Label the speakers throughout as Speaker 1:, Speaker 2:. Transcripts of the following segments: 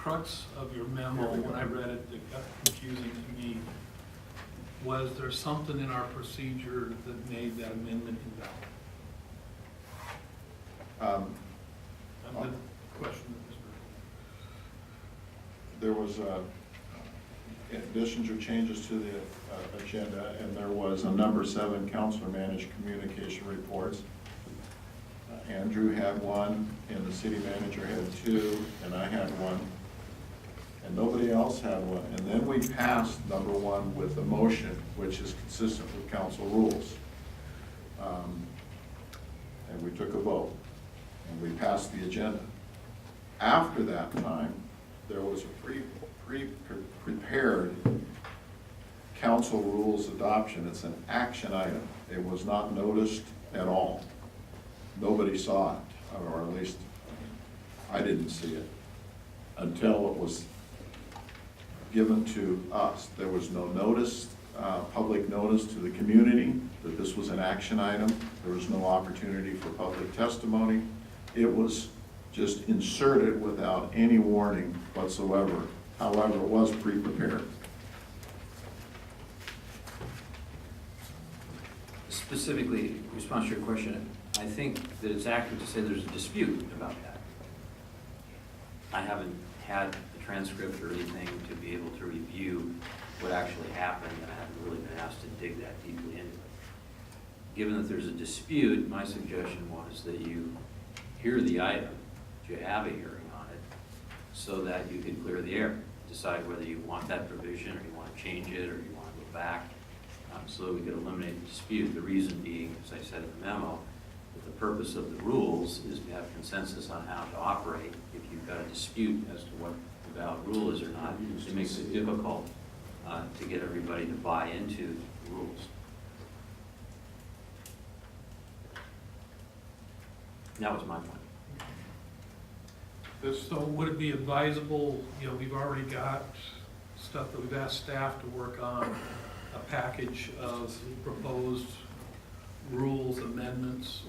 Speaker 1: crux of your memo, when I read it, it got confusing to me. Was there something in our procedure that made that amendment invalid? I'm the question,
Speaker 2: There was additions or changes to the agenda, and there was a number 7 counselor managed communication reports. Andrew had one, and the city manager had 2, and I had one, and nobody else had one. And then we passed number 1 with a motion, which is consistent with council rules. And we took a vote, and we passed the agenda. After that time, there was a prepared council rules adoption. It's an action item. It was not noticed at all. Nobody saw it, or at least I didn't see it until it was given to us. There was no notice, public notice to the community that this was an action item. There was no opportunity for public testimony. It was just inserted without any warning whatsoever. However, it was pre-prepared.
Speaker 3: Specifically, in response to your question, I think that it's accurate to say there's a dispute about that. I haven't had the transcript or anything to be able to review what actually happened, and I haven't really been asked to dig that deeply into it. Given that there's a dispute, my suggestion was that you hear the item, that you have a hearing on it, so that you can clear the air, decide whether you want that provision, or you want to change it, or you want to go back, so that we could eliminate the dispute. The reason being, as I said in the memo, that the purpose of the rules is to have consensus on how to operate. If you've got a dispute as to what the valid rule is or not, it makes it difficult to get everybody to buy into the rules. That was my point.
Speaker 1: So would it be advisable, we've already got stuff that we've asked staff to work on, a package of proposed rules amendments.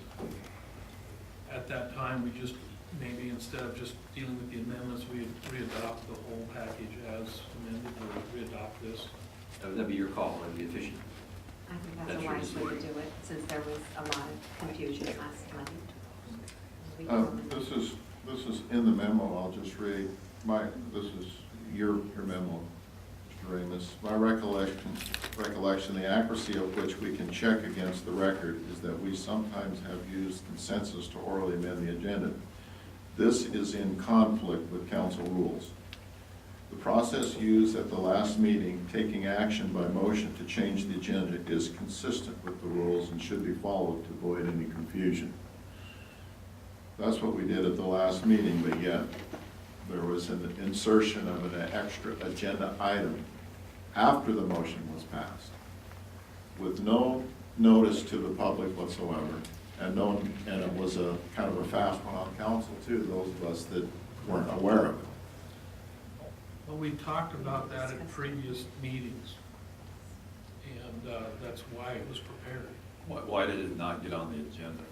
Speaker 1: At that time, we just, maybe instead of just dealing with the amendments, we re-adopt the whole package as amended, or re-adopt this.
Speaker 3: That'd be your call, that'd be efficient.
Speaker 4: I think that's
Speaker 3: That's
Speaker 4: a
Speaker 3: your
Speaker 4: wise way to
Speaker 3: decision.
Speaker 4: do it, since there was a lot of confusion last month.
Speaker 2: This is in the memo. I'll just read this is your memo, Mr. Ramus. My recollection, the accuracy of which we can check against the record is that we sometimes have used consensus to orally amend the agenda. This is in conflict with council rules. The process used at the last meeting, taking action by motion to change the agenda, is consistent with the rules and should be followed to avoid any confusion. That's what we did at the last meeting, but yet there was an insertion of an extra agenda item after the motion was passed, with no notice to the public whatsoever, and it was a kind of a fast one on council too, those of us that weren't aware of it.
Speaker 1: Well, we talked about that at previous meetings, and that's why it was prepared.
Speaker 5: Why did it not get on the agenda?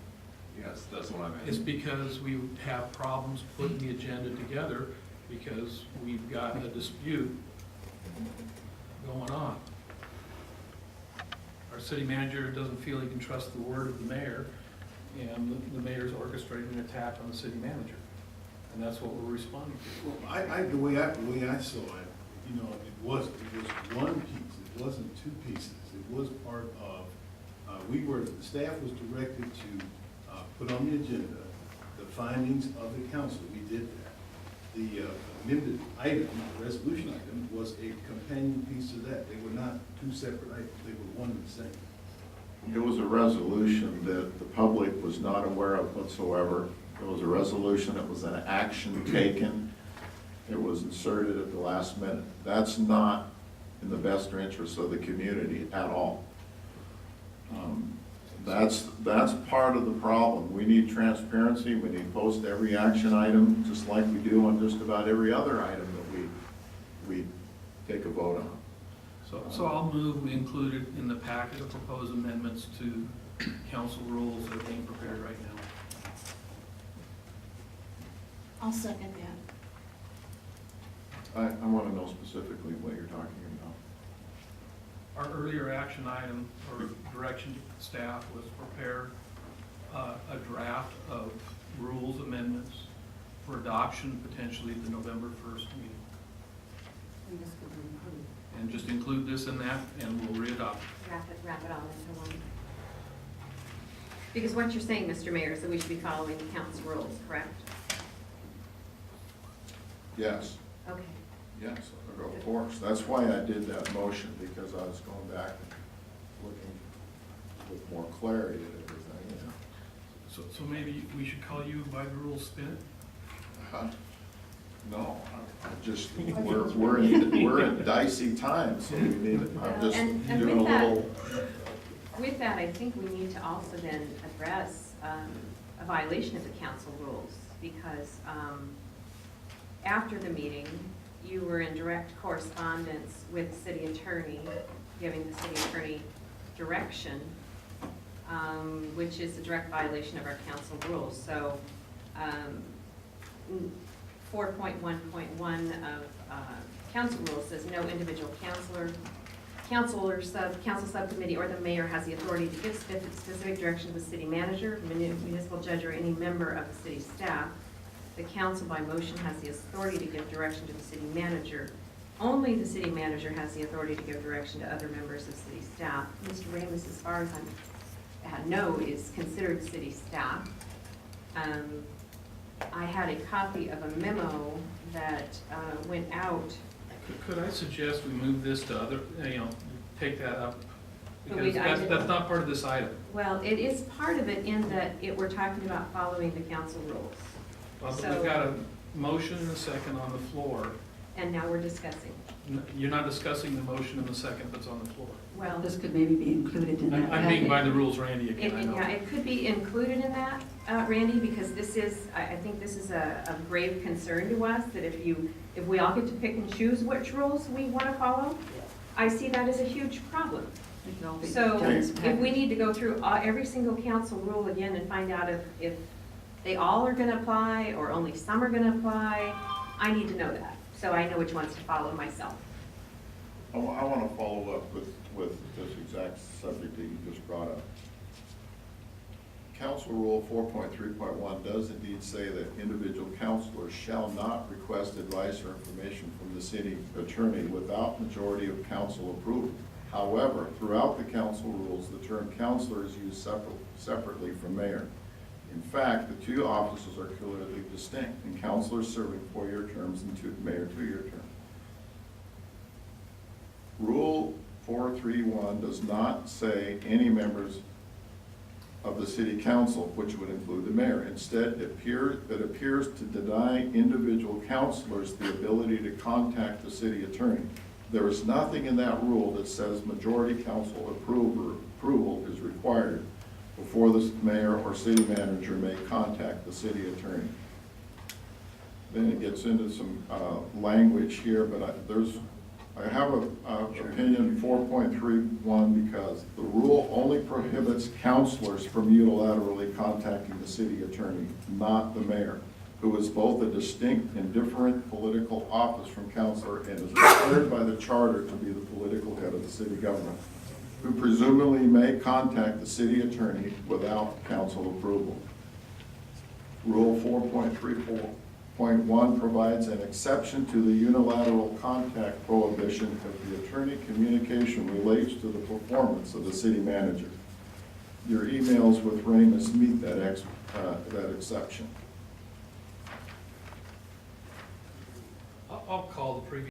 Speaker 5: Yes, that's what I meant.
Speaker 1: It's because we have problems putting the agenda together because we've got a dispute going on. Our city manager doesn't feel he can trust the word of the mayor, and the mayor's orchestrating an attack on the city manager. And that's what we're responding to.
Speaker 6: Well, the way I saw it, it was one piece. It wasn't 2 pieces. It was part of, the staff was directed to put on the agenda the findings of the council. We did that. The amended item, the resolution item, was a companion piece to that. They were not 2 separate items. They were one and the same.
Speaker 2: It was a resolution that the public was not aware of whatsoever. It was a resolution, it was an action taken. It was inserted at the last minute. That's not in the best interest of the community at all. That's part of the problem. We need transparency. We need to post every action item, just like we do on just about every other item that we take a vote on.
Speaker 1: So I'll move we include it in the packet of proposed amendments to council rules that are being prepared right now.
Speaker 7: I'll second that.
Speaker 2: I want to know specifically what you're talking about.
Speaker 1: Our earlier action item or direction to staff was prepare a draft of rules amendments for adoption potentially at the November 1st meeting. And just include this in that and we'll readopt.
Speaker 4: Wrap it all into one. Because what you're saying, Mr. Mayor, is that we should be following the council rules, correct?
Speaker 2: Yes,
Speaker 4: Okay.
Speaker 2: yes, of course. That's why I did that motion, because I was going back and looking with more clarity at everything, you know.
Speaker 1: So maybe we should call you by the rules spin?
Speaker 2: Huh? No, I just, we're in dicey times, so we need, I'm just
Speaker 4: And
Speaker 2: doing a
Speaker 4: with that-
Speaker 2: little.
Speaker 4: With that, I think we need to also then address a violation of the council rules, because after the meeting, you were in direct correspondence with the city attorney, giving the city attorney direction, which is a direct violation of our council rules. So 4.1.1 of council rules says no individual council subcommittee or the mayor has the authority to give specific direction to the city manager, municipal judge, or any member of the city staff. The council by motion has the authority to give direction to the city manager. Only the city manager has the authority to give direction to other members of city staff. Mr. Ramos, as far as I know, is considered city staff. I had a copy of a memo that went out.
Speaker 1: Could I suggest we move this to other, take that up?
Speaker 4: But
Speaker 1: Because that's not part of this item.
Speaker 4: Well, it is part of it in that we're talking about following the council rules.
Speaker 1: But
Speaker 4: So-
Speaker 1: we've got a motion and a second on the floor.
Speaker 4: And now we're discussing.
Speaker 1: You're not discussing the motion and the second that's on the floor.
Speaker 4: Well,
Speaker 7: This could maybe be included in that.
Speaker 1: I'm being
Speaker 7: packet.
Speaker 1: by the rules, Randy, again, I know.
Speaker 4: yeah, it could be included in that, Randy, because this is, I think this is a grave concern to us, that if we all get to pick and choose which rules we want to follow, I see that as a huge problem.
Speaker 7: It could all be
Speaker 4: So
Speaker 7: done as a
Speaker 4: if we
Speaker 7: package.
Speaker 4: need to go through every single council rule again and find out if they all are gonna apply or only some are gonna apply, I need to know that, so I know which ones to follow myself.
Speaker 2: I want to follow up with this exact subject that you just brought up. Council Rule 4.3.1 does indeed say that individual councilors shall not request advice or information from the city attorney without majority of council approval. However, throughout the council rules, the term councilor is used separately from mayor. In fact, the two offices are clearly distinct, and councilors serving 4-year terms and mayor 2-year terms. Rule 4.3.1 does not say any members of the city council, which would include the mayor. Instead, it appears to deny individual councilors the ability to contact the city attorney. There is nothing in that rule that says majority council approval is required before the mayor or city manager may contact the city attorney. Then it gets into some language here, but I have an opinion 4.3.1 because the rule only prohibits councilors from unilaterally contacting the city attorney, not the mayor, who is both a distinct and different political office from councilor and is required by the charter to be the political head of the city government, who presumably may contact the city attorney without council approval. Rule 4.3.1 provides an exception to the unilateral contact prohibition if the attorney communication relates to the performance of the city manager. Your emails with Ramus meet that exception.
Speaker 1: I'll call the previous